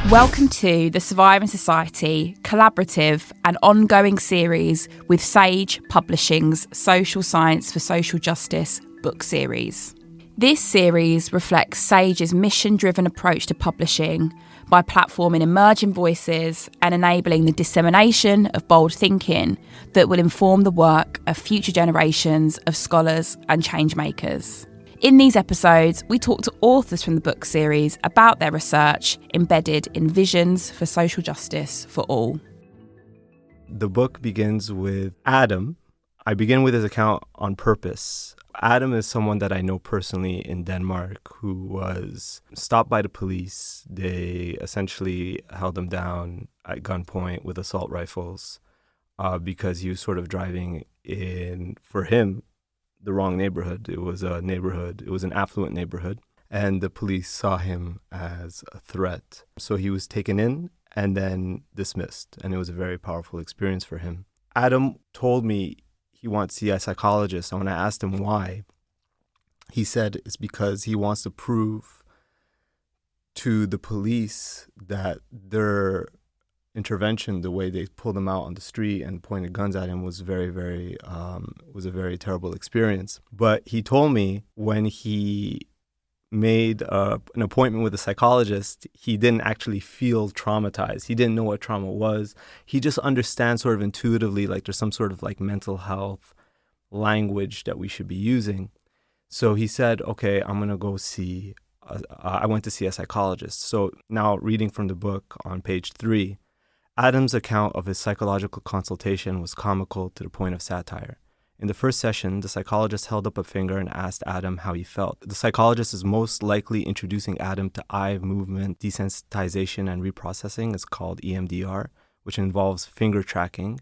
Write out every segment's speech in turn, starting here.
Welcome to the Surviving Society collaborative and ongoing series with Sage Publishing's Social Science for Social Justice book series. This series reflects Sage's mission-driven approach to publishing by platforming emerging voices and enabling the dissemination of bold thinking that will inform the work of future generations of scholars and changemakers. In these episodes, we talk to authors from the book series about their research embedded in visions for social justice for all. The book begins with Adam. I begin with his account on purpose. Adam is someone that I know personally in Denmark who was stopped by the police. They essentially held him down at gunpoint with assault rifles because he was sort of driving in, for him, the wrong neighborhood. It was an affluent neighborhood, and the police saw him as a threat. So he was taken in and then dismissed, and it was a very powerful experience for him. Adam told me he wants to see a psychologist, and when I asked him why, he said it's because he wants to prove to the police that their intervention, the way they pulled him out on the street and pointed guns at him, was was a very terrible experience. But he told me when he made an appointment with a psychologist, he didn't actually feel traumatized. He didn't know what trauma was. He just understands sort of intuitively, like there's some sort of like mental health language that we should be using. So he said, okay, I'm going to go see, I went to see a psychologist. So now reading from the book on page 3, Adam's account of his psychological consultation was comical to the point of satire. In the first session, the psychologist held up a finger and asked Adam how he felt. The psychologist is most likely introducing Adam to eye movement desensitization and reprocessing. It's called EMDR, which involves finger tracking.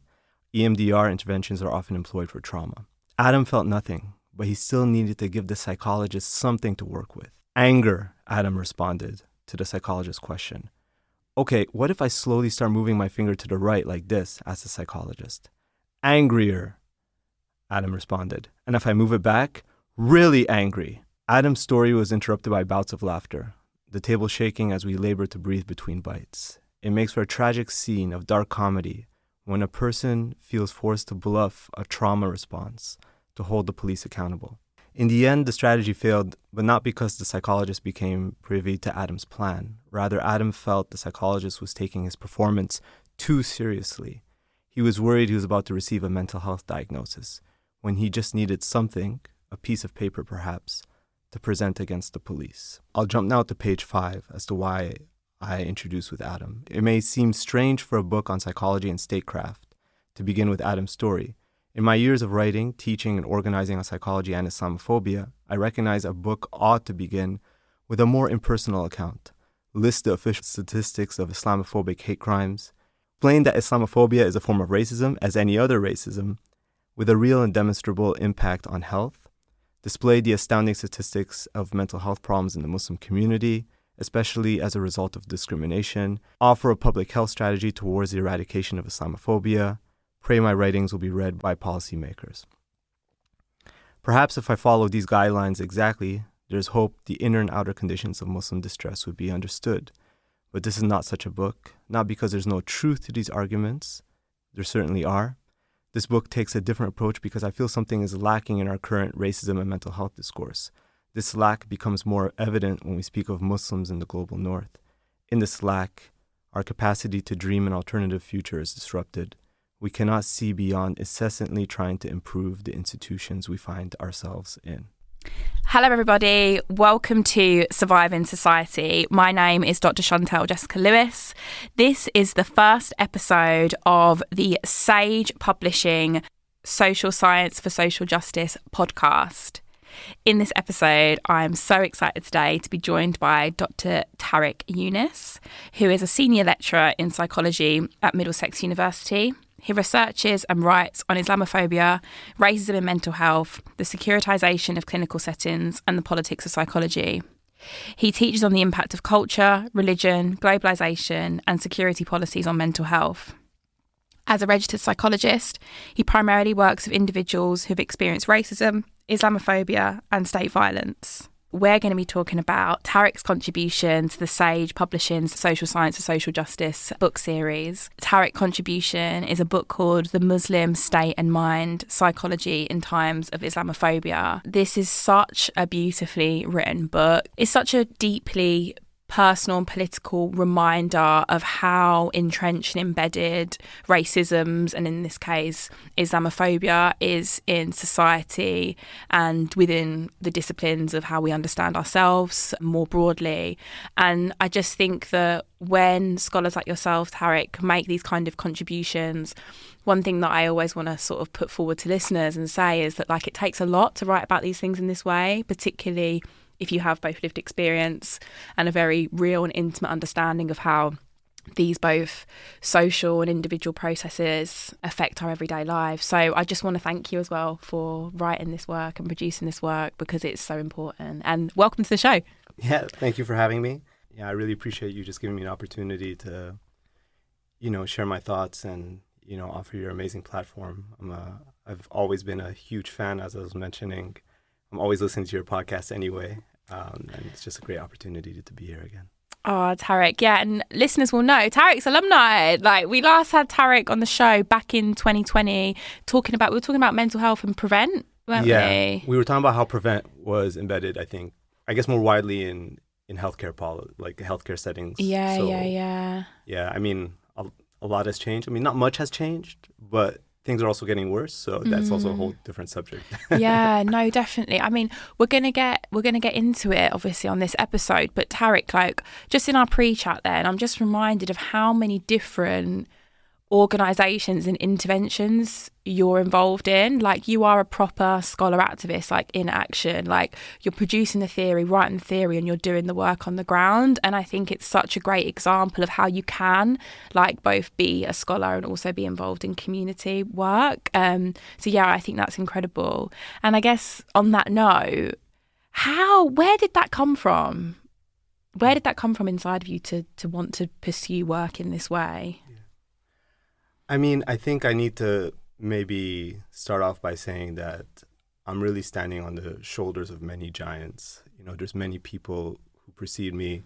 EMDR interventions are often employed for trauma. Adam felt nothing, but he still needed to give the psychologist something to work with. Anger, Adam responded to the psychologist's question. Okay, what if I slowly start moving my finger to the right like this, asked the psychologist. Angrier, Adam responded. And if I move it back, really angry. Adam's story was interrupted by bouts of laughter, the table shaking as we labored to breathe between bites. It makes for a tragic scene of dark comedy when a person feels forced to bluff a trauma response to hold the police accountable. In the end, the strategy failed, but not because the psychologist became privy to Adam's plan. Rather, Adam felt the psychologist was taking his performance too seriously. He was worried he was about to receive a mental health diagnosis, when he just needed something, a piece of paper perhaps, to present against the police. I'll jump now to page 5 as to why I introduce with Adam. It may seem strange for a book on psychology and statecraft to begin with Adam's story. In my years of writing, teaching, and organizing on psychology and Islamophobia, I recognize a book ought to begin with a more impersonal account, list the official statistics of Islamophobic hate crimes, explain that Islamophobia is a form of racism as any other racism, with a real and demonstrable impact on health, display the astounding statistics of mental health problems in the Muslim community, especially as a result of discrimination, offer a public health strategy towards the eradication of Islamophobia. Pray my writings will be read by policymakers. Perhaps if I followed these guidelines exactly, there's hope the inner and outer conditions of Muslim distress would be understood. But this is not such a book, not because there's no truth to these arguments. There certainly are. This book takes a different approach because I feel something is lacking in our current racism and mental health discourse. This lack becomes more evident when we speak of Muslims in the global north. In this lack, our capacity to dream an alternative future is disrupted. We cannot see beyond incessantly trying to improve the institutions we find ourselves in. Hello everybody, welcome to Surviving Society. My name is Dr. Chantel Jessica Lewis. This is the first episode of the Sage Publishing Social Science for Social Justice podcast. In this episode, I'm so excited today to be joined by Dr. Tarek Younis, who is a senior lecturer in psychology at Middlesex University. He researches and writes on Islamophobia, racism and mental health, the securitization of clinical settings, and the politics of psychology. He teaches on the impact of culture, religion, globalization, and security policies on mental health. As a registered psychologist, he primarily works with individuals who've experienced racism, Islamophobia, and state violence. we're going to be talking about Tarek's contribution to the Sage Publishing's Social Science for Social Justice book series. Tarek's contribution is a book called The Muslim State and Mind, Psychology in Times of Islamophobia. This is such a beautifully written book. It's such a deeply personal and political reminder of how entrenched and embedded racism, and in this case Islamophobia, is in society and within the disciplines of how we understand ourselves more broadly. And I just think that when scholars like yourself, Tarek, make these kind of contributions, one thing that I always want to sort of put forward to listeners and say is that, like, it takes a lot to write about these things in this way, particularly if you have both lived experience and a very real and intimate understanding of how these both social and individual processes affect our everyday lives. So I just want to thank you as well for writing this work and producing this work, because it's so important. And welcome to the show. Yeah, thank you for having me. Yeah, I really appreciate you just giving me an opportunity to, share my thoughts and, offer your amazing platform. I've always been a huge fan, as I was mentioning. I'm always listening to your podcast anyway, and it's just a great opportunity to be here again. Oh, Tarek, yeah, and listeners will know Tarek's alumni. Like, we last had Tarek on the show back in 2020, we were talking about mental health and Prevent, weren't we? We were talking about how Prevent was embedded, I guess more widely in healthcare healthcare settings. Yeah. Yeah, I mean, a lot has changed. I mean, not much has changed, but things are also getting worse, so that's also a whole different subject. Yeah, no, definitely. I mean, we're gonna get into it obviously on this episode, but Tarek, like, just in our pre-chat then, I'm just reminded of how many different organisations and interventions you're involved in. Like, you are a proper scholar activist, like, in action. Like, you're producing the theory, writing the theory, and you're doing the work on the ground. And I think it's such a great example of how you can, like, both be a scholar and also be involved in community work. So yeah, I think that's incredible. And I guess on that note, where did that come from? Where did that come from inside of you to want to pursue work in this way? I mean, I think I need to maybe start off by saying that I'm really standing on the shoulders of many giants. There's many people who precede me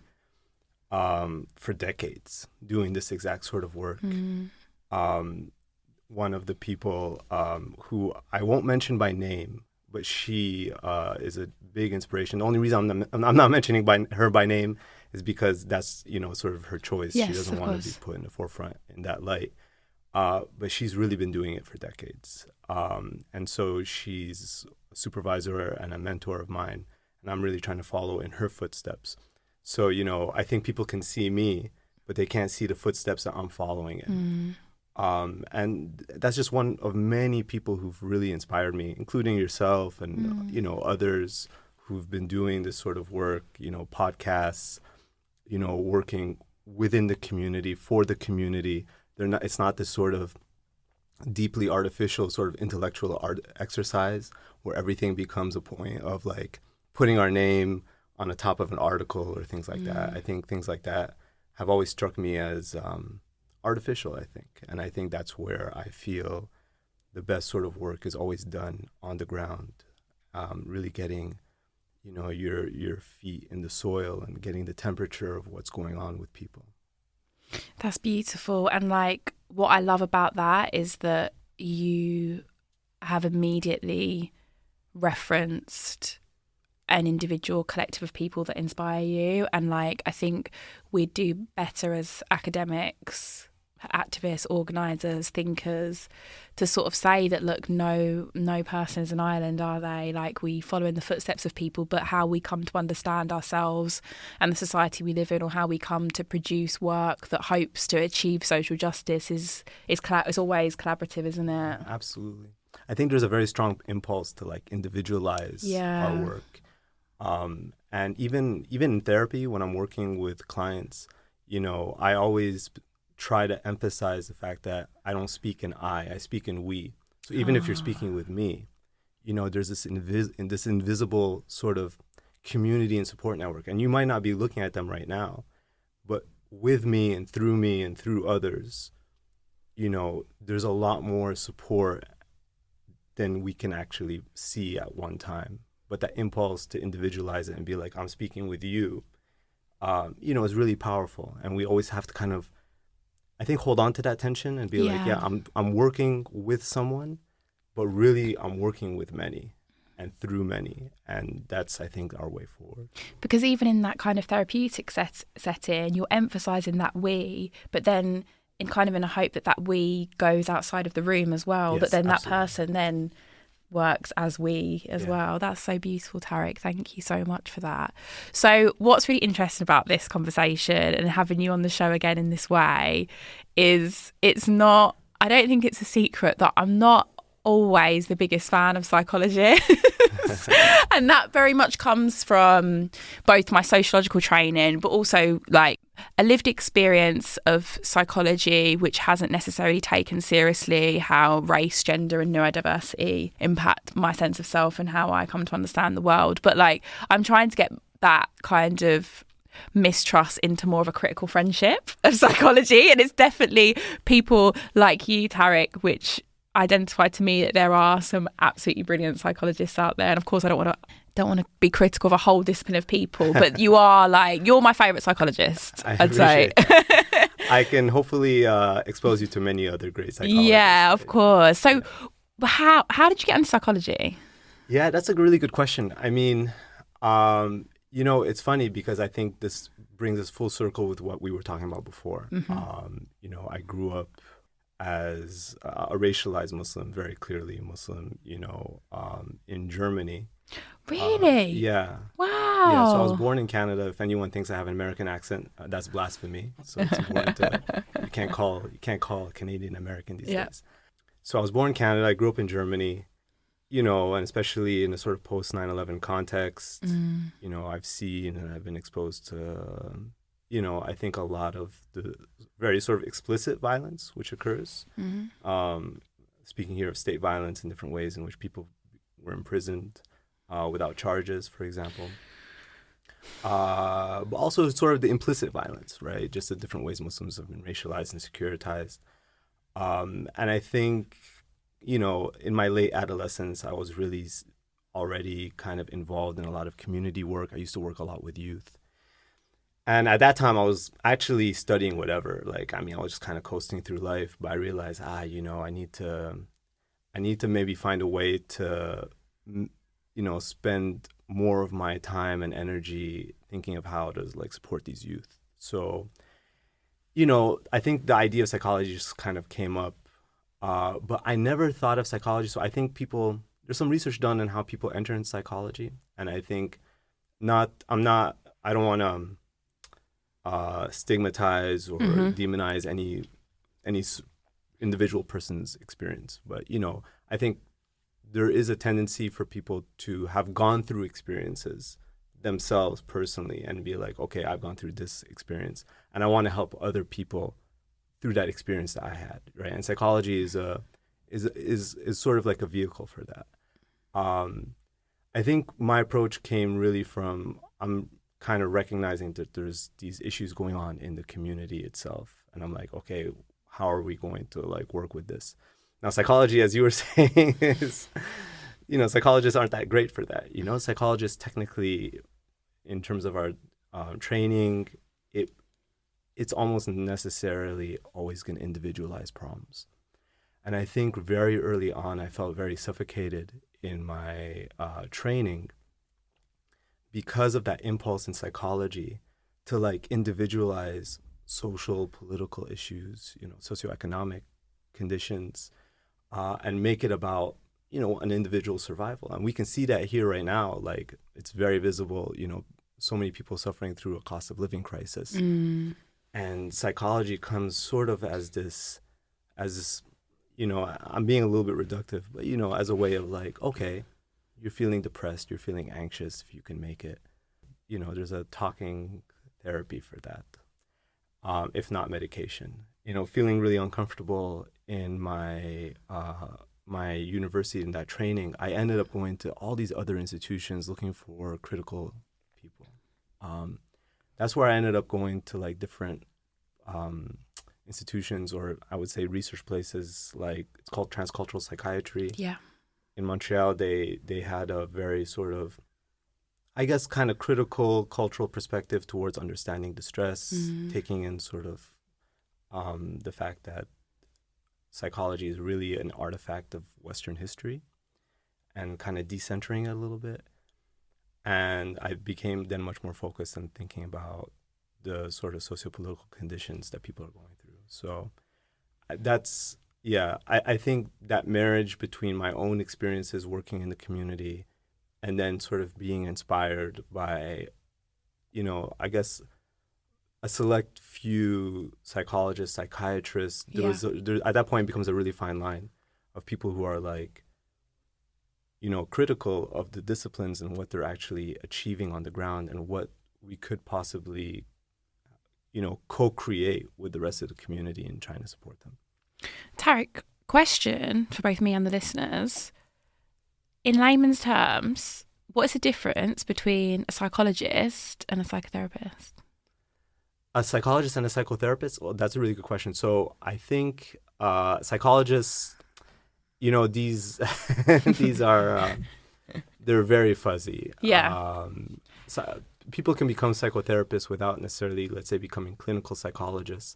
for decades doing this exact sort of work. One of the people who I won't mention by name, but she is a big inspiration. The only reason I'm not mentioning her by name is because that's, sort of her choice. Yes, she doesn't want to be put in the forefront in that light. But she's really been doing it for decades. And so she's a supervisor and a mentor of mine, and I'm really trying to follow in her footsteps. So, I think people can see me, but they can't see the footsteps that I'm following in. And that's just one of many people who've really inspired me, including yourself and, others who've been doing this sort of work, podcasts, working within the community, for the community. It's not this sort of deeply artificial sort of intellectual art exercise where everything becomes a point of, like, putting our name on the top of an article or things like that. I think things like that have always struck me as artificial, I think. And I think that's where I feel the best sort of work is always done on the ground, really getting, your feet in the soil and getting the temperature of what's going on with people. That's beautiful. And, like, what I love about that is that you have immediately referenced an individual collective of people that inspire you. And, like, I think we'd do better as academics, activists, organisers, thinkers, to sort of say that, look, no person is an island, are they? Like, we follow in the footsteps of people, but how we come to understand ourselves and the society we live in, or how we come to produce work that hopes to achieve social justice is always collaborative, isn't it? Absolutely. I think there's a very strong impulse to, like, individualize our work. And even in therapy, when I'm working with clients, I always try to emphasize the fact that I don't speak in I speak in we. So even if you're speaking with me, there's this invisible sort of community and support network. And you might not be looking at them right now, but with me and through others, there's a lot more support than we can actually see at one time. but that impulse to individualize it and be like, I'm speaking with you, is really powerful. And we always have to kind of, I think, hold on to that tension and be like, yeah, I'm working with someone, but really I'm working with many and through many. And that's, I think, our way forward. Because even in that kind of therapeutic setting, you're emphasising that we, but then in a hope that we goes outside of the room as well, that then absolutely. That person then works as we as well. That's so beautiful, Tarek. Thank you so much for that. So what's really interesting about this conversation and having you on the show again in this way is I don't think it's a secret that I'm not always the biggest fan of psychology. And that very much comes from both my sociological training, but also like a lived experience of psychology, which hasn't necessarily taken seriously how race, gender and neurodiversity impact my sense of self and how I come to understand the world. But like, I'm trying to get that kind of mistrust into more of a critical friendship of psychology. And it's definitely people like you, Tarek, which identify to me that there are some absolutely brilliant psychologists out there. And of course, I don't want to be critical of a whole discipline of people, but you're my favourite psychologist, I'd say. I can hopefully expose you to many other great psychologists. Yeah, of course. So how did you get into psychology? Yeah, that's a really good question. I mean, it's funny because I think this brings us full circle with what we were talking about before. Mm-hmm. I grew up as a racialized Muslim, very clearly Muslim, in Germany. Really? Yeah. Wow. Yeah, so I was born in Canada. If anyone thinks I have an American accent, that's blasphemy. So it's important you can't call a Canadian American these days. So I was born in Canada. I grew up in Germany, and especially in a sort of post 9/11 context, I've seen and I've been exposed to, I think a lot of the very sort of explicit violence which occurs. Mm-hmm. Speaking here of state violence in different ways in which people were imprisoned without charges, for example. But also sort of the implicit violence, right? Just the different ways Muslims have been racialized and securitized. And I think, in my late adolescence, I was really already kind of involved in a lot of community work. I used to work a lot with youth. And at that time, I was actually studying whatever. I was just kind of coasting through life. But I realized, I need to maybe find a way to, spend more of my time and energy thinking of how to support these youth. So, I think the idea of psychology just kind of came up. But I never thought of psychology. So I think there's some research done on how people enter in psychology. And I think I don't want to stigmatize or demonize any individual person's experience. But, I think there is a tendency for people to have gone through experiences themselves personally and be like, okay, I've gone through this experience and I want to help other people through that experience that I had, right? And psychology is sort of like a vehicle for that. I think my approach came really from, I'm kind of recognizing that there's these issues going on in the community itself. And I'm like, okay, how are we going to work with this? Now, psychology, as you were saying, is, psychologists aren't that great for that. Psychologists technically, in terms of our training, it's almost necessarily always going to individualize problems. And I think very early on, I felt very suffocated in my training because of that impulse in psychology to individualize social, political issues, socioeconomic conditions, and make it about, an individual's survival. And we can see that here right now, it's very visible, so many people suffering through a cost of living crisis. And psychology comes sort of as this, I'm being a little bit reductive, but, as a way of okay, you're feeling depressed, you're feeling anxious, if you can make it, there's a talking therapy for that, if not medication. Feeling really uncomfortable in my my university in that training, I ended up going to all these other institutions looking for critical people. That's where I ended up going to different institutions, or I would say research places, it's called transcultural psychiatry. Yeah. in Montreal, they had a very sort of, I guess, kind of critical cultural perspective towards understanding distress, taking in sort of the fact that psychology is really an artifact of Western history, and kind of decentering it a little bit. And I became then much more focused on thinking about the sort of sociopolitical conditions that people are going through. So that's, yeah, I think that marriage between my own experiences working in the community and then sort of being inspired by, I guess, a select few psychologists, psychiatrists, at that point it becomes a really fine line of people who are like, critical of the disciplines and what they're actually achieving on the ground and what we could possibly, co-create with the rest of the community in trying to support them. Tarek, question for both me and the listeners. In layman's terms, what is the difference between a psychologist and a psychotherapist? A psychologist and a psychotherapist? Well, that's a really good question. So I think psychologists, these these are they're very fuzzy. Yeah. So people can become psychotherapists without necessarily, let's say, becoming clinical psychologists.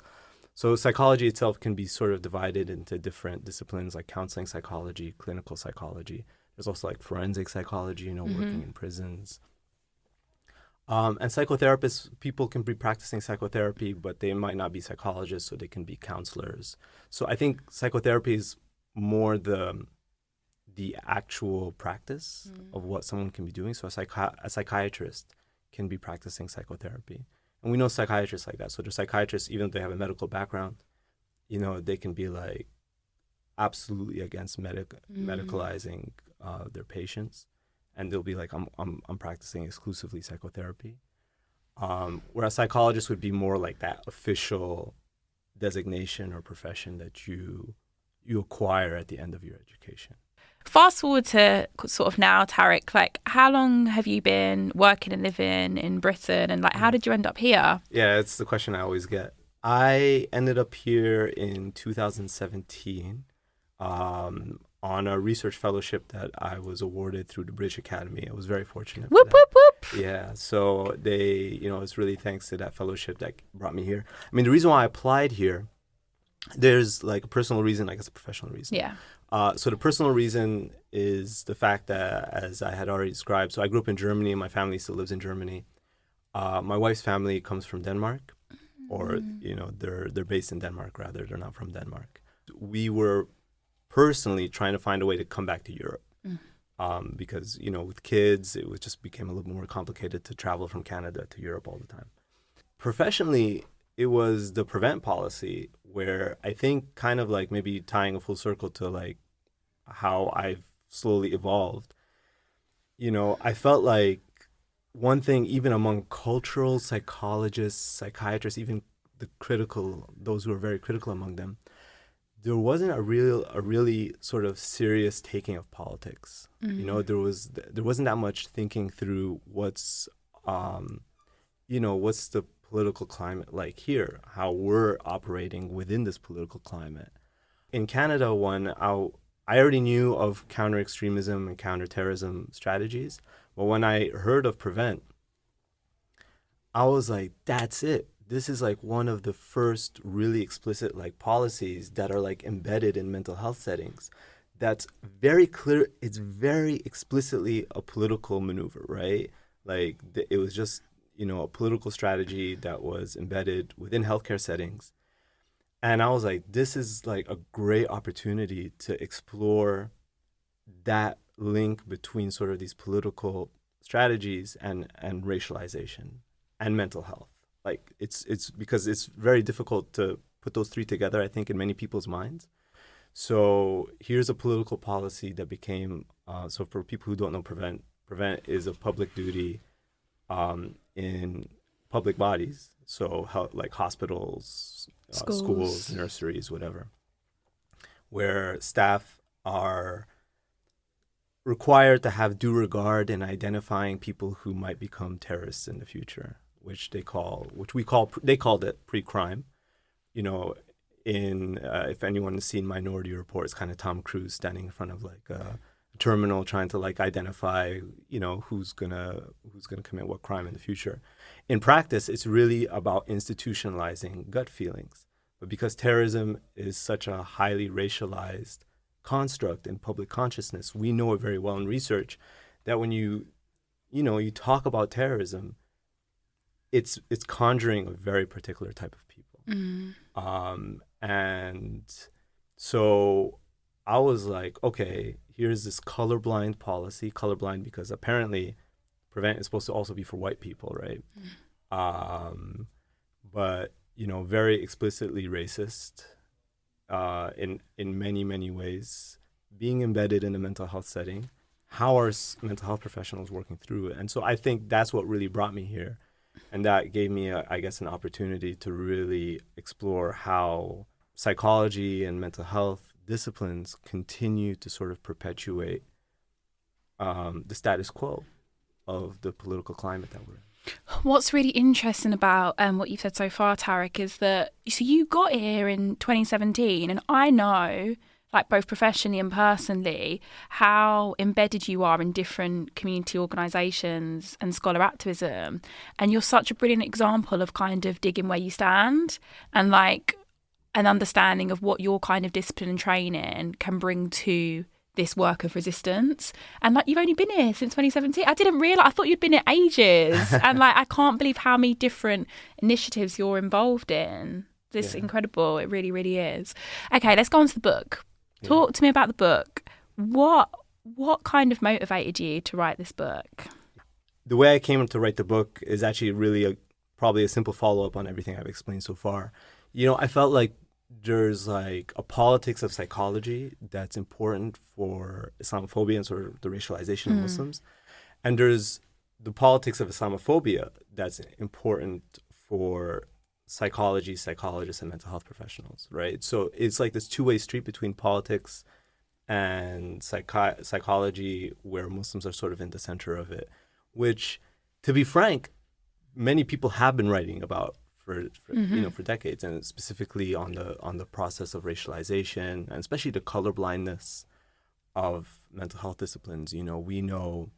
So psychology itself can be sort of divided into different disciplines like counseling psychology, clinical psychology. There's also like forensic psychology, working in prisons. And psychotherapists, people can be practicing psychotherapy, but they might not be psychologists, so they can be counselors. So I think psychotherapy is more the actual practice of what someone can be doing. So a psychiatrist can be practicing psychotherapy. And we know psychiatrists like that. So the psychiatrists, even if they have a medical background, they can be like absolutely against medicalizing their patients. And they'll be like, I'm practicing exclusively psychotherapy. Whereas psychologists would be more like that official designation or profession that you acquire at the end of your education. Fast forward to sort of now, Tarek, like how long have you been working and living in Britain, and like how did you end up here? Yeah, it's the question I always get. I ended up here in 2017 on a research fellowship that I was awarded through the British Academy. I was very fortunate. Whoop, whoop, whoop. Yeah, so they, it's really thanks to that fellowship that brought me here. I mean, the reason why I applied here, there's like a personal reason, I guess a professional reason. Yeah. So the personal reason is the fact that, as I had already described, so I grew up in Germany and my family still lives in Germany. My wife's family comes from Denmark, or, they're based in Denmark rather. They're not from Denmark. We were personally trying to find a way to come back to Europe because, with kids, it just became a little more complicated to travel from Canada to Europe all the time. Professionally, it was the prevent policy where I think kind of like maybe tying a full circle to like how I've slowly evolved. I felt like one thing, even among cultural psychologists, psychiatrists, even those who are very critical among them, there wasn't a really sort of serious taking of politics. There wasn't that much thinking through what's the political climate like here, how we're operating within this political climate. In Canada, I already knew of counter-extremism and counter-terrorism strategies, but when I heard of Prevent, I was like, that's it. This is like one of the first really explicit like policies that are like embedded in mental health settings. That's very clear. It's very explicitly a political maneuver, right? Like it was just, a political strategy that was embedded within healthcare settings. And I was like, this is like a great opportunity to explore that link between sort of these political strategies and racialization and mental health. Like it's because it's very difficult to put those three together, I think, in many people's minds. So here's a political policy that became, so for people who don't know, Prevent is a public duty in public bodies, so like hospitals, schools, nurseries, whatever, where staff are required to have due regard in identifying people who might become terrorists in the future, they called it pre-crime. If anyone has seen Minority Report, it's kind of Tom Cruise standing in front of like a terminal trying to like identify, who's gonna commit what crime in the future. In practice, it's really about institutionalizing gut feelings. But because terrorism is such a highly racialized construct in public consciousness, we know it very well in research that when you talk about terrorism, it's conjuring a very particular type of people. And so I was like, okay, here's this colorblind policy, colorblind because apparently prevent is supposed to also be for white people, right? But, very explicitly racist in many, many ways, being embedded in a mental health setting. How are mental health professionals working through it? And so I think that's what really brought me here. And that gave me, an opportunity to really explore how psychology and mental health disciplines continue to sort of perpetuate the status quo of the political climate that we're in. What's really interesting about what you've said so far, Tarek, is that you got here in 2017, and I know, like both professionally and personally, how embedded you are in different community organisations and scholar activism. And you're such a brilliant example of kind of digging where you stand and like an understanding of what your kind of discipline and training can bring to this work of resistance. And like, you've only been here since 2017. I didn't realise, I thought you'd been here ages. And like, I can't believe how many different initiatives you're involved in. This is incredible. It really, really is. Okay, let's go on to the book. Talk to me about the book. What kind of motivated you to write this book? The way I came to write the book is actually really probably a simple follow-up on everything I've explained so far. I felt like there's like a politics of psychology that's important for Islamophobia and sort of the racialization of Muslims. And there's the politics of Islamophobia that's important for psychology, psychologists, and mental health professionals, right? So it's like this two-way street between politics and psychology where Muslims are sort of in the center of it, which, to be frank, many people have been writing about for decades, and specifically on the process of racialization and especially the colorblindness of mental health disciplines. We know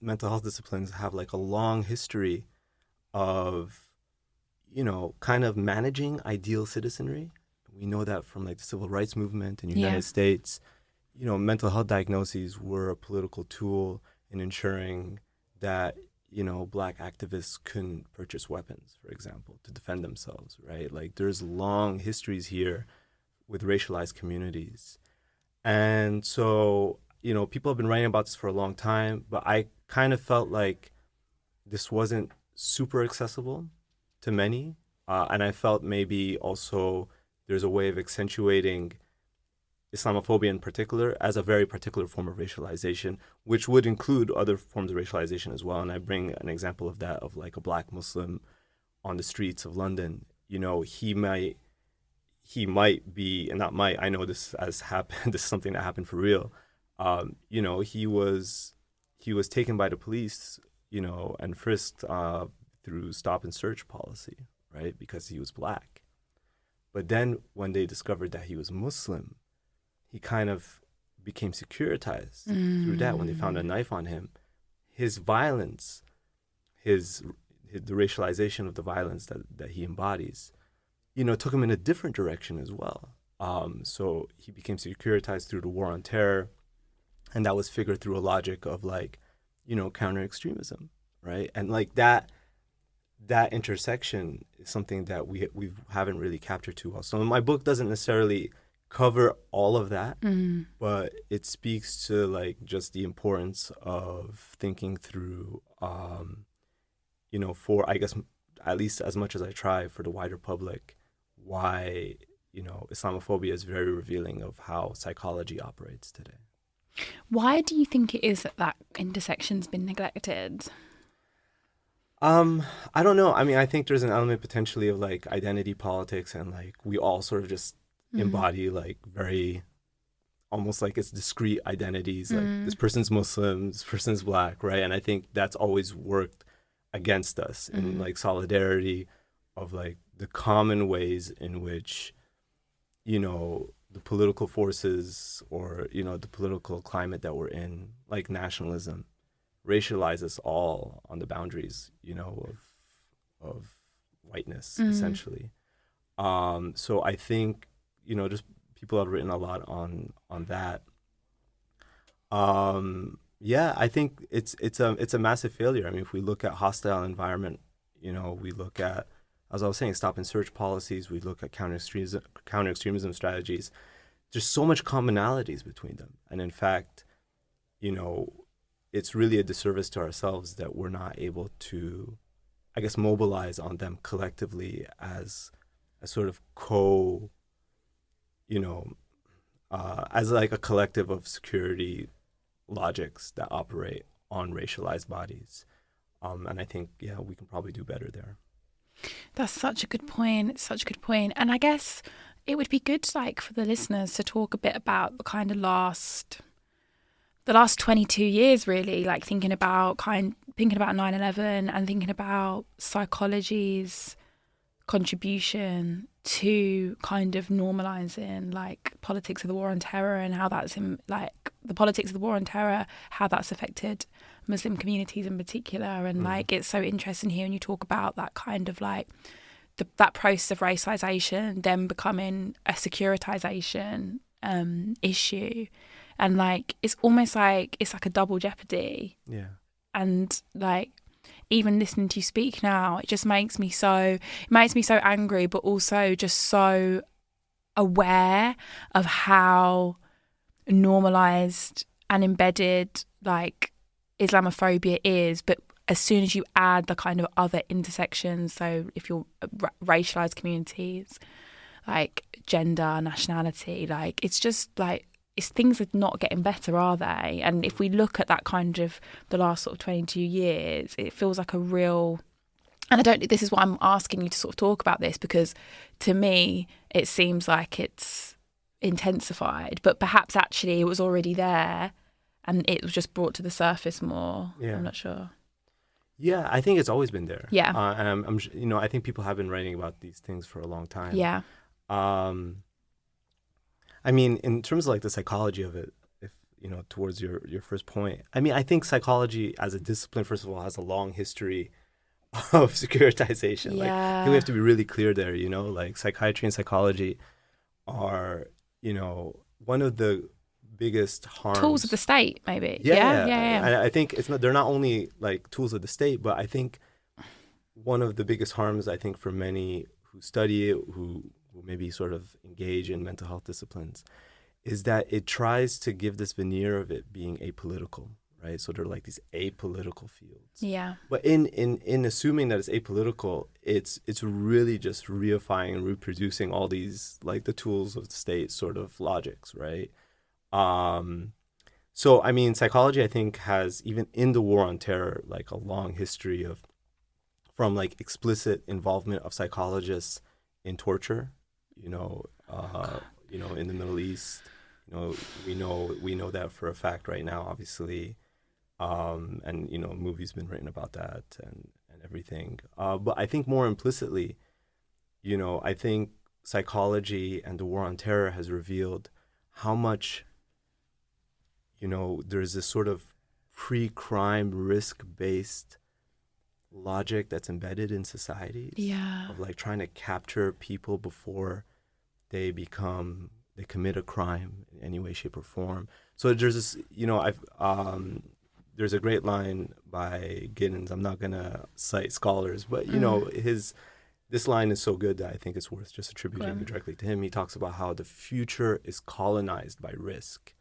mental health disciplines have like a long history of kind of managing ideal citizenry. We know that from like the civil rights movement in the United States. Mental health diagnoses were a political tool in ensuring that Black activists couldn't purchase weapons, for example, to defend themselves, right? Like, there's long histories here with racialized communities. And so, people have been writing about this for a long time, but I kind of felt like this wasn't super accessible to many. And I felt maybe also there's a way of accentuating Islamophobia in particular as a very particular form of racialization, which would include other forms of racialization as well. And I bring an example of that, of like a Black Muslim on the streets of London. He might be, and not might, I know this has happened, this is something that happened for real. He was taken by the police, and frisked through stop and search policy, right? Because he was Black. But then when they discovered that he was Muslim, he kind of became securitized through that. When they found a knife on him, his violence, the racialization of the violence that he embodies, took him in a different direction as well. So he became securitized through the war on terror, and that was figured through a logic of like, counter extremism, right? And like that intersection is something that we haven't really captured too well. So my book doesn't necessarily cover all of that, but it speaks to like just the importance of thinking through, for, I guess, at least as much as I try, for the wider public, why, Islamophobia is very revealing of how psychology operates today. Why do you think it is that intersection's been neglected? I don't know. I mean, I think there's an element potentially of like identity politics, and like we all sort of just embody like very, almost like it's discrete identities. Like this person's Muslim, this person's Black, right? And I think that's always worked against us in like solidarity of like the common ways in which, the political forces or, you know, the political climate that we're in, like nationalism, racialize us all on the boundaries, you know, of whiteness, essentially. So I think, you know, just people have written a lot on that. Yeah, I think it's a massive failure. I mean, if we look at hostile environment, you know, we look at, as I was saying, stop and search policies, we look at counter extremism strategies. There's so much commonalities between them. And in fact, you know, it's really a disservice to ourselves that we're not able to, I guess, mobilize on them collectively as a sort of as like a collective of security logics that operate on racialized bodies. And I think, yeah, we can probably do better there. That's such a good point. Such a good point. And I guess it would be good, like, for the listeners to talk a bit about the kind of last 22 years, really, like thinking about 9/11 and thinking about psychology's contribution to kind of normalizing like politics of the war on terror and how that's the politics of the war on terror, how that's affected Muslim communities in particular. And like, it's so interesting here when you talk about that kind of like that process of racialization then becoming a securitization issue. And like, it's almost like it's like a double jeopardy. Yeah. And like, even listening to you speak now, it just makes me so angry, but also just so aware of how normalized and embedded like Islamophobia is. But as soon as you add the kind of other intersections, so if you're racialized communities, like gender, nationality, like it's just like, things are not getting better, are they? And if we look at that kind of the last sort of 22 years, it feels like a real, and this is why I'm asking you to sort of talk about this, because to me, it seems like it's intensified, but perhaps actually it was already there and it was just brought to the surface more. Yeah. I'm not sure. Yeah, I think it's always been there. Yeah. And I think people have been writing about these things for a long time. Yeah. I mean, in terms of like the psychology of it, if, you know, towards your first point, I mean, I think psychology as a discipline, first of all, has a long history of securitization. Yeah. Like, I think we have to be really clear there, you know, like psychiatry and psychology are, you know, one of the biggest harms. Tools of the state, maybe. Yeah. I think they're not only like tools of the state, but I think one of the biggest harms, I think, for many who study it, who maybe sort of engage in mental health disciplines, is that it tries to give this veneer of it being apolitical, right? So they're like these apolitical fields. Yeah. But in assuming that it's apolitical, it's really just reifying and reproducing all these, like the tools of the state sort of logics, right? So, I mean, psychology, I think, has, even in the war on terror, like a long history from like explicit involvement of psychologists in torture, you know, in the Middle East. You know, we know that for a fact right now, obviously, and you know, movies been written about that and everything. But I think more implicitly, you know, I think psychology and the war on terror has revealed how much, you know, there's this sort of pre-crime risk-based logic that's embedded in societies. Yeah. Of like trying to capture people before they commit a crime in any way, shape, or form. So there's this, you know, there's a great line by Giddens. I'm not gonna cite scholars, but you know, this line is so good that I think it's worth just attributing it directly to him. He talks about how the future is colonized by risk.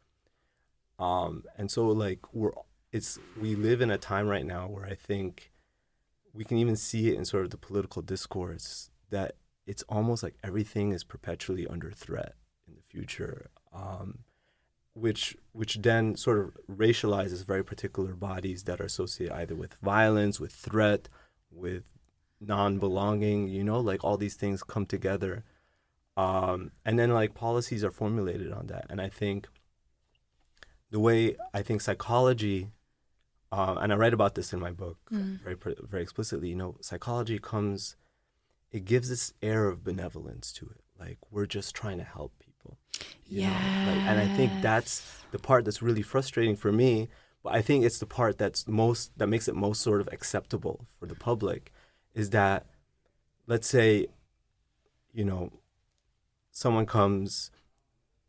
And so like we live in a time right now where I think we can even see it in sort of the political discourse that it's almost like everything is perpetually under threat in the future, which then sort of racializes very particular bodies that are associated either with violence, with threat, with non-belonging, you know, like all these things come together. And then like policies are formulated on that. And I think the way I think psychology, and I write about this in my book very explicitly, you know, psychology it gives this air of benevolence to it. Like, we're just trying to help people. you know? And I think that's the part that's really frustrating for me, but I think it's the part that makes it most sort of acceptable for the public, is that, let's say, you know, someone comes,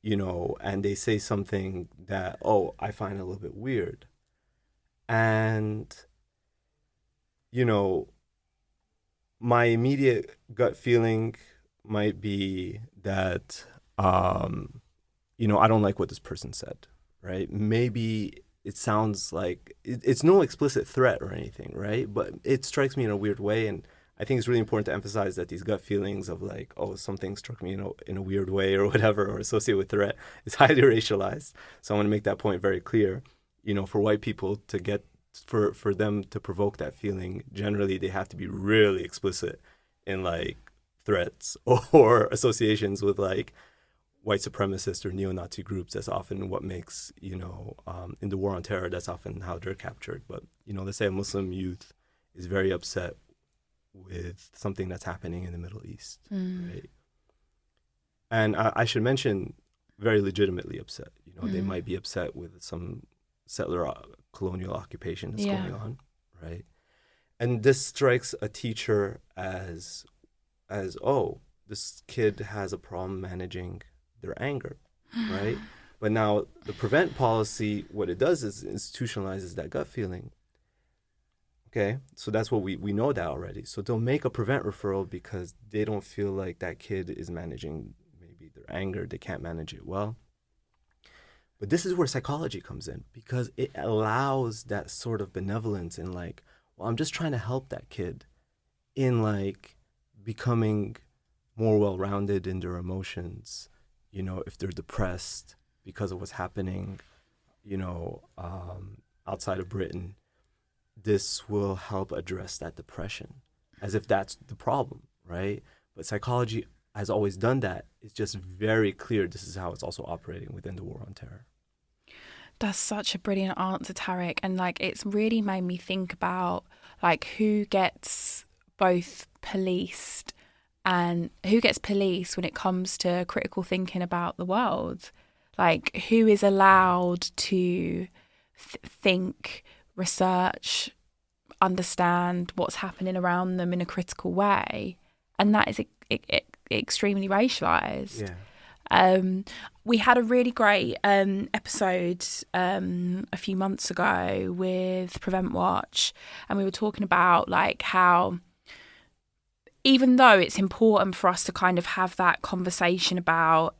you know, and they say something that, oh, I find a little bit weird. And, you know, my immediate gut feeling might be that, you know, I don't like what this person said, right? Maybe it sounds like it's no explicit threat or anything, right? But it strikes me in a weird way. And I think it's really important to emphasize that these gut feelings of like, oh, something struck me in a weird way or whatever, or associated with threat, is highly racialized. So I want to make that point very clear. You know, for white people to get, for them to provoke that feeling, generally they have to be really explicit in like threats or associations with like white supremacist or neo-Nazi groups. That's often what makes, you know, in the war on terror, that's often how they're captured. But, you know, let's say a Muslim youth is very upset with something that's happening in the Middle East, right? And I should mention, very legitimately upset. You know, they might be upset with some settler colonial occupation that's going on, right? And this strikes a teacher as oh, this kid has a problem managing their anger, right? But now the prevent policy, what it does is institutionalizes that gut feeling. Okay, so that's what we know that already. So they'll make a prevent referral because they don't feel like that kid is managing maybe their anger. They can't manage it well. But this is where psychology comes in, because it allows that sort of benevolence in like, well, I'm just trying to help that kid in like becoming more well-rounded in their emotions. You know, if they're depressed because of what's happening, you know, outside of Britain, this will help address that depression, as if that's the problem, right? But psychology has always done that. It's just very clear this is how it's also operating within the war on terror. That's such a brilliant answer, Tarek. And like, it's really made me think about like who gets both policed and who gets policed when it comes to critical thinking about the world. Like, who is allowed to think, research, understand what's happening around them in a critical way, and that is extremely racialized. We had a really great episode a few months ago with Prevent Watch, and we were talking about like how, even though it's important for us to kind of have that conversation about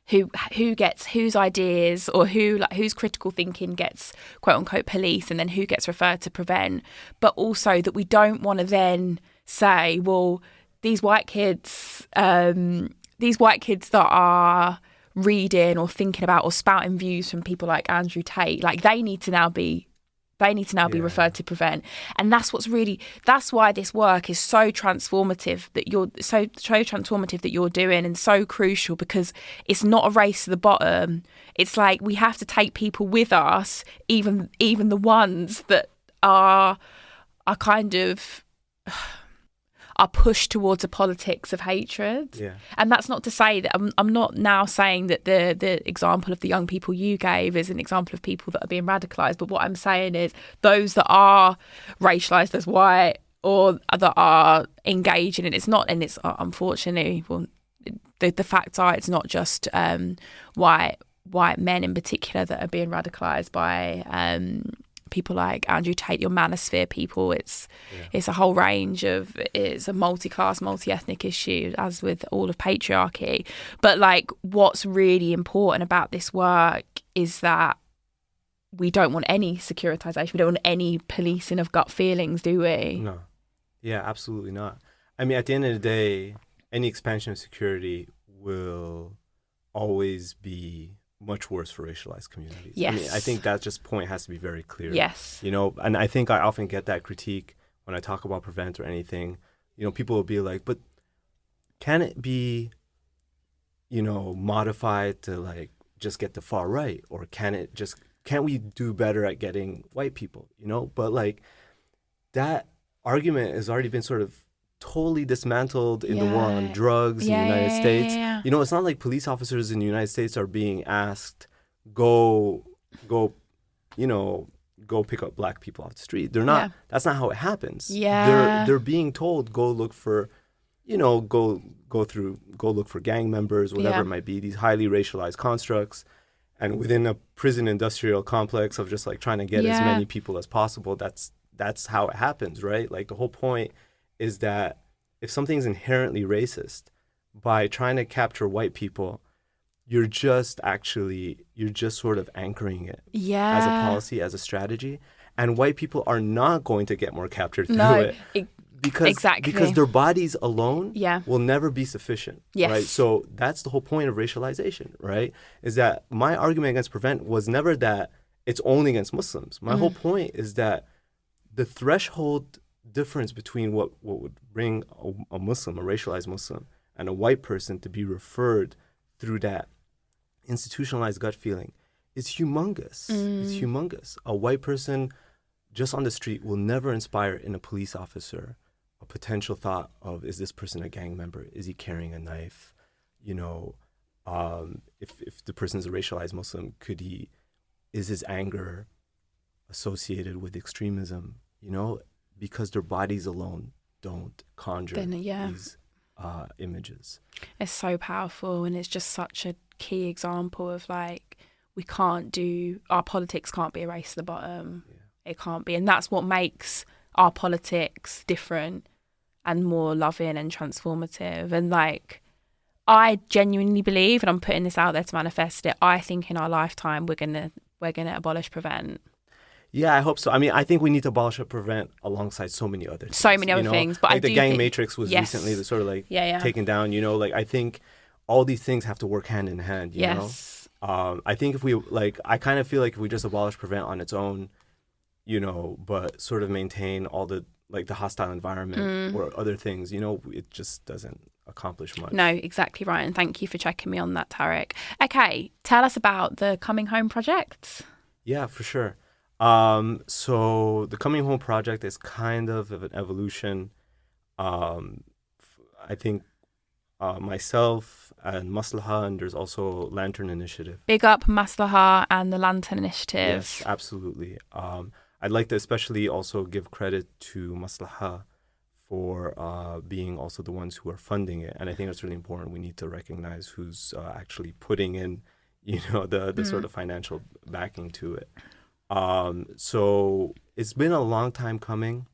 who gets whose ideas, or whose critical thinking gets quote unquote police, and then who gets referred to Prevent, but also that we don't want to then say, well, these white kids that are reading or thinking about or spouting views from people like Andrew Tate, like they need to now be referred to Prevent. And that's why this work is so transformative that you're doing, and so crucial, because it's not a race to the bottom. It's like we have to take people with us, even the ones that are kind of are pushed towards a politics of hatred. And that's not to say that I'm not now saying that the example of the young people you gave is an example of people that are being radicalized, but what I'm saying is those that are racialized as white, or that are engaging, and it's unfortunately, well, the facts are it's not just white men in particular that are being radicalized by people like Andrew Tate, your manosphere people. It's a whole range of, it's a multi-class, multi-ethnic issue, as with all of patriarchy. But like, what's really important about this work is that we don't want any securitization. We don't want any policing of gut feelings, do we? No. Yeah, absolutely not. I mean, at the end of the day, any expansion of security will always be much worse for racialized communities. Yes. I mean, I think that just point has to be very clear. Yes. You know, and I think I often get that critique when I talk about Prevent or anything. You know, people will be like, but can it be, you know, modified to like just get the far right? Or can't we do better at getting white people, you know? But like, that argument has already been sort of totally dismantled in the war on drugs in the United States. You know, it's not like police officers in the United States are being asked, go, go pick up black people off the street. They're not. That's not how it happens. They're being told, go look for, go look for gang members, whatever it might be. These highly racialized constructs, and within a prison industrial complex of just like trying to get as many people as possible. That's how it happens, right? Like the whole point is that if something's inherently racist, by trying to capture white people, you're just sort of anchoring it as a policy, as a strategy. And white people are not going to get more captured through it. Because their bodies alone will never be sufficient, right? So that's the whole point of racialization, right? Is that my argument against Prevent was never that it's only against Muslims. My whole point is that the threshold difference between what would bring a Muslim, a racialized Muslim, and a white person to be referred through that institutionalized gut feeling is humongous. It's humongous. A white person just on the street will never inspire in a police officer a potential thought of, is this person a gang member? Is he carrying a knife? If the person's a racialized Muslim, is his anger associated with extremism? Because their bodies alone don't conjure these images. It's so powerful, and it's just such a key example of like, our politics can't be a race to the bottom. It can't be. And that's what makes our politics different and more loving and transformative. And like, I genuinely believe, and I'm putting this out there to manifest it, I think in our lifetime we're gonna abolish Prevent. Yeah, I hope so. I mean, I think we need to abolish and Prevent alongside so many other things. So many other things. But like the gang matrix was recently sort of like taken down, like I think all these things have to work hand in hand, you know? I think if we, I kind of feel like if we just abolish Prevent on its own, but sort of maintain all the, the hostile environment or other things, it just doesn't accomplish much. No, exactly right. And thank you for checking me on that, Tarek. Okay, tell us about the Coming Home project. Yeah, for sure. So the Coming Home project is kind of an evolution. I think myself and Maslaha, and there's also Lantern Initiative. Big up Maslaha and the Lantern Initiative. Yes, absolutely. I'd like to especially also give credit to Maslaha for being also the ones who are funding it. And I think that's really important. We need to recognize who's actually putting in, the sort of financial backing to it. So it's been a long time coming.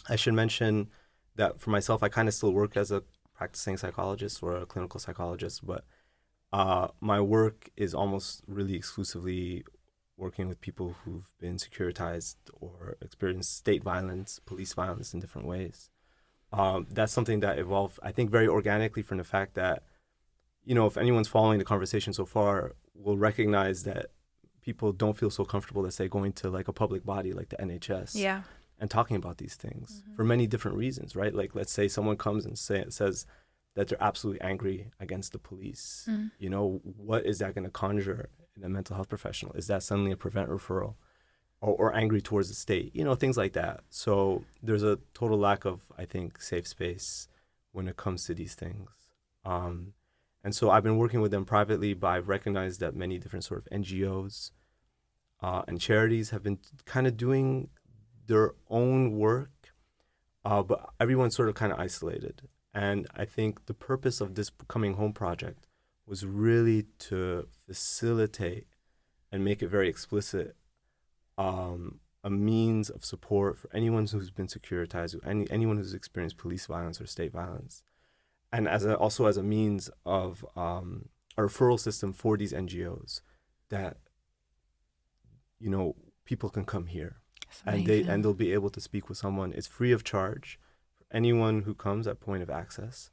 I should mention that for myself, I kind of still work as a practicing psychologist or a clinical psychologist, but my work is almost really exclusively working with people who've been securitized or experienced state violence, police violence in different ways. That's something that evolved, I think, very organically from the fact that, if anyone's following the conversation so far, will recognize that people don't feel so comfortable, let's say, going to a public body like the NHS and talking about these things for many different reasons, right? Like, let's say someone comes and says that they're absolutely angry against the police. What is that going to conjure in a mental health professional? Is that suddenly a Prevent referral or angry towards the state? Things like that. So there's a total lack of, I think, safe space when it comes to these things. And so I've been working with them privately, but I've recognized that many different sort of NGOs and charities have been kind of doing their own work, but everyone's sort of kind of isolated. And I think the purpose of this Coming Home project was really to facilitate and make it very explicit a means of support for anyone who's been securitized, anyone who's experienced police violence or state violence. And also as a means of a referral system for these NGOs that, people can come here and they'll be able to speak with someone. It's free of charge for anyone who comes at point of access.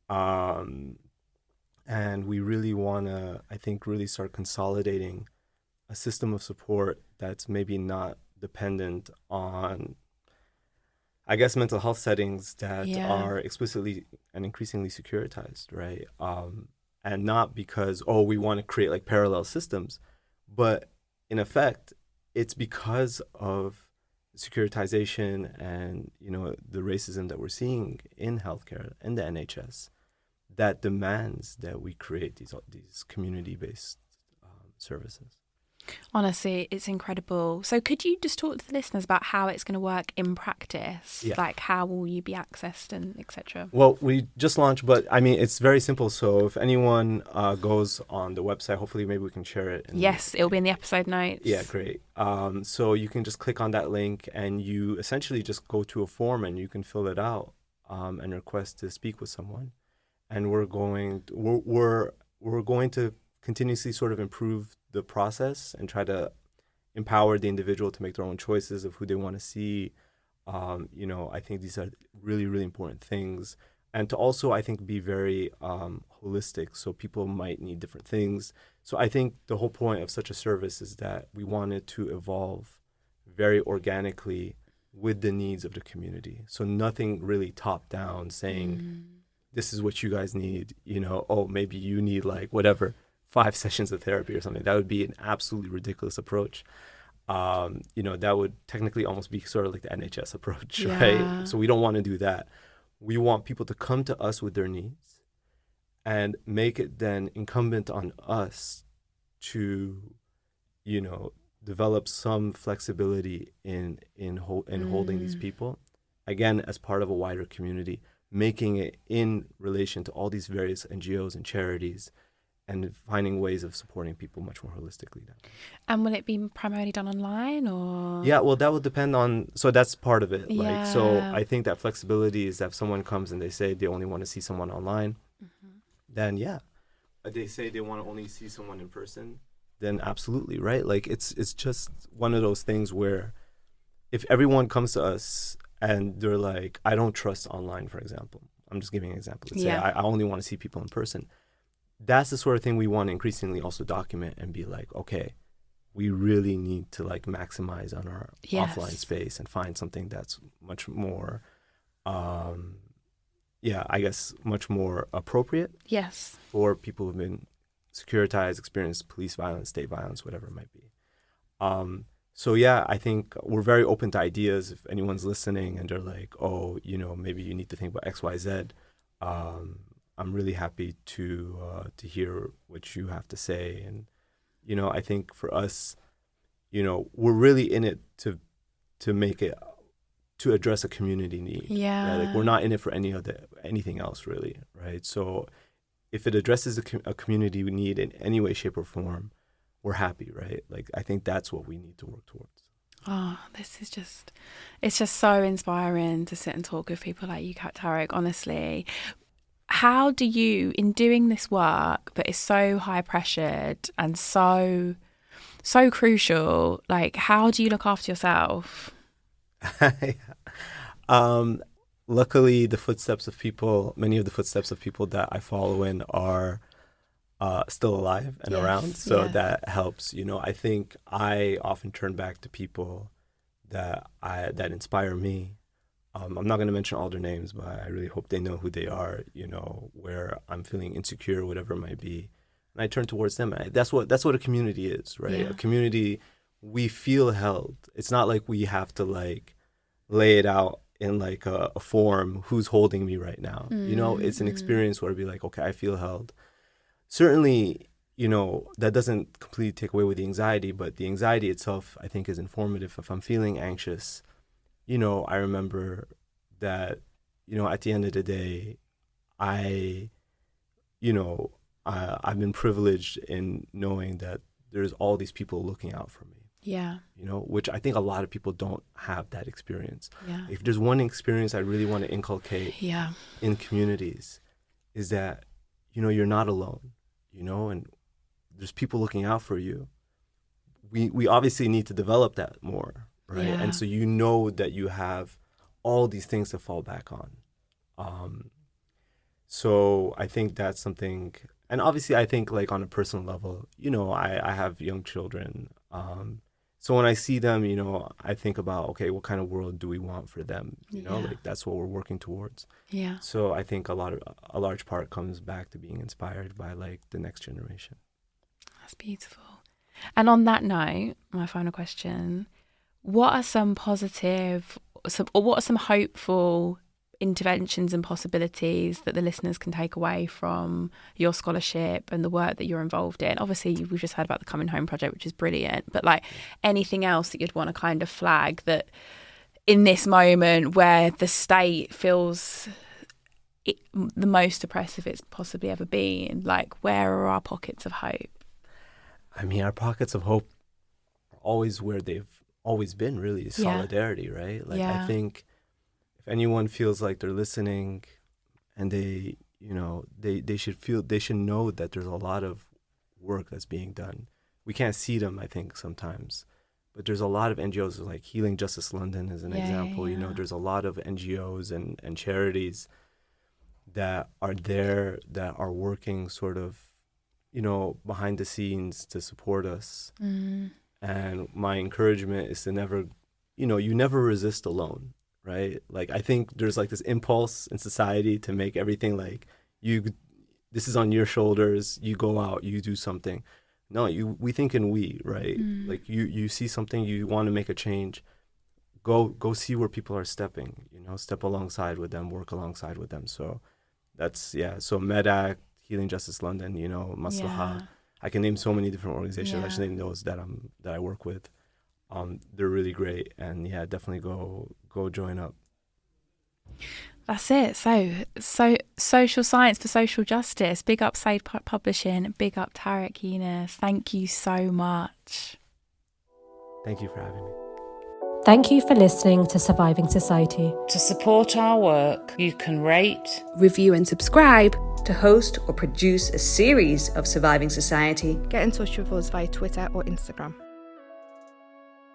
And we really want to, I think, really start consolidating a system of support that's maybe not dependent on, I guess, mental health settings that are explicitly and increasingly securitized, right? And not because, we want to create parallel systems, but in effect, it's because of securitization and, the racism that we're seeing in healthcare and the NHS that demands that we create these community-based services. Honestly, it's incredible. So could you just talk to the listeners about how it's going to work in practice? Yeah. Like how will you be accessed and etc.? Well, we just launched, but I mean, it's very simple. So if anyone goes on the website, hopefully maybe we can share it. Yes, it'll be in the episode notes. Yeah, great. So you can just click on that link and you essentially just go to a form and you can fill it out and request to speak with someone. And we're going to continuously sort of improve the process and try to empower the individual to make their own choices of who they want to see. I think these are really, really important things. And to also, I think, be very holistic. So people might need different things. So I think the whole point of such a service is that we want it to evolve very organically with the needs of the community. So nothing really top down saying, this is what you guys need, maybe you need like whatever, 5 sessions of therapy or something. That would be an absolutely ridiculous approach. That would technically almost be sort of like the NHS approach, right? So we don't want to do that. We want people to come to us with their needs and make it then incumbent on us to, develop some flexibility in holding these people, again, as part of a wider community, making it in relation to all these various NGOs and charities and finding ways of supporting people much more holistically now. And will it be primarily done online or? Yeah, well, that will depend on, so that's part of it. Yeah. So I think that flexibility is that if someone comes and they say they only want to see someone online, then yeah. But they say they want to only see someone in person, then absolutely, right? Like it's just one of those things where if everyone comes to us and they're like, I don't trust online, for example. I'm just giving an example. Let's say I only want to see people in person. That's the sort of thing we want to increasingly also document and be like, okay, we really need to like maximize on our offline space and find something that's much more, much more appropriate. Yes. For people who've been securitized, experienced police violence, state violence, whatever it might be. So yeah, I think we're very open to ideas. If anyone's listening and they're like, oh, maybe you need to think about X, Y, Z, I'm really happy to hear what you have to say. And, I think for us, we're really in it to make it, to address a community need. Yeah. Right? Like we're not in it for anything else really, right? So if it addresses a community need in any way, shape, or form, we're happy, right? Like I think that's what we need to work towards. Oh, it's just so inspiring to sit and talk with people like you, Tarek, honestly. How do you, in doing this work that is so high pressured and so crucial, like how do you look after yourself? Luckily, many of the footsteps of people that I follow in are still alive and around. So that helps. I think I often turn back to people that inspire me. I'm not going to mention all their names, but I really hope they know who they are, where I'm feeling insecure, whatever it might be. And I turn towards them. That's what a community is, right? Yeah. A community, we feel held. It's not like we have to like lay it out in like a form, who's holding me right now. It's an experience where it'd be like, okay, I feel held. Certainly, that doesn't completely take away with the anxiety, but the anxiety itself, I think, is informative. If I'm feeling anxious, I remember that, at the end of the day, I've been privileged in knowing that there's all these people looking out for me. Yeah. Which I think a lot of people don't have that experience. Yeah. If there's one experience I really want to inculcate in communities is that, you're not alone, and there's people looking out for you. We obviously need to develop that more, right? Yeah. And so that you have all these things to fall back on. So I think that's something, and obviously I think like on a personal level, I have young children. So when I see them, I think about, okay, what kind of world do we want for them? Like that's what we're working towards. Yeah. So I think a large part comes back to being inspired by like the next generation. That's beautiful. And on that note, my final question, What are some what are some hopeful interventions and possibilities that the listeners can take away from your scholarship and the work that you're involved in? Obviously, we've just heard about the Coming Home Project, which is brilliant, but like anything else that you'd want to kind of flag that in this moment where the state feels the most oppressive it's possibly ever been, like where are our pockets of hope? I mean, our pockets of hope are always where they've always been, really, solidarity, right? Like, I think if anyone feels like they're listening and they should know that there's a lot of work that's being done. We can't see them, I think, sometimes. But there's a lot of NGOs, like Healing Justice London is an example. You know, there's a lot of NGOs and charities that are there, that are working sort of, you know, behind the scenes to support us. And my encouragement is to never, you know, you never resist alone, right? Like, I think there's like this impulse in society to make everything like this is on your shoulders, you go out, you do something. No, we think in we, right? Like you see something, you want to make a change, go see where people are stepping, you know, step alongside with them, work alongside with them. So that's, so MedAct, Healing Justice London, you know, Maslaha. I can name so many different organizations. I should name those that I work with. They're really great, and definitely go join up. That's it. So social science for social justice. Big up Sage Publishing. Big up Tarek Younis. Thank you so much. Thank you for having me. Thank you for listening to Surviving Society. To support our work, you can rate, review and subscribe. To host or produce a series of Surviving Society, get in touch with us via Twitter or Instagram.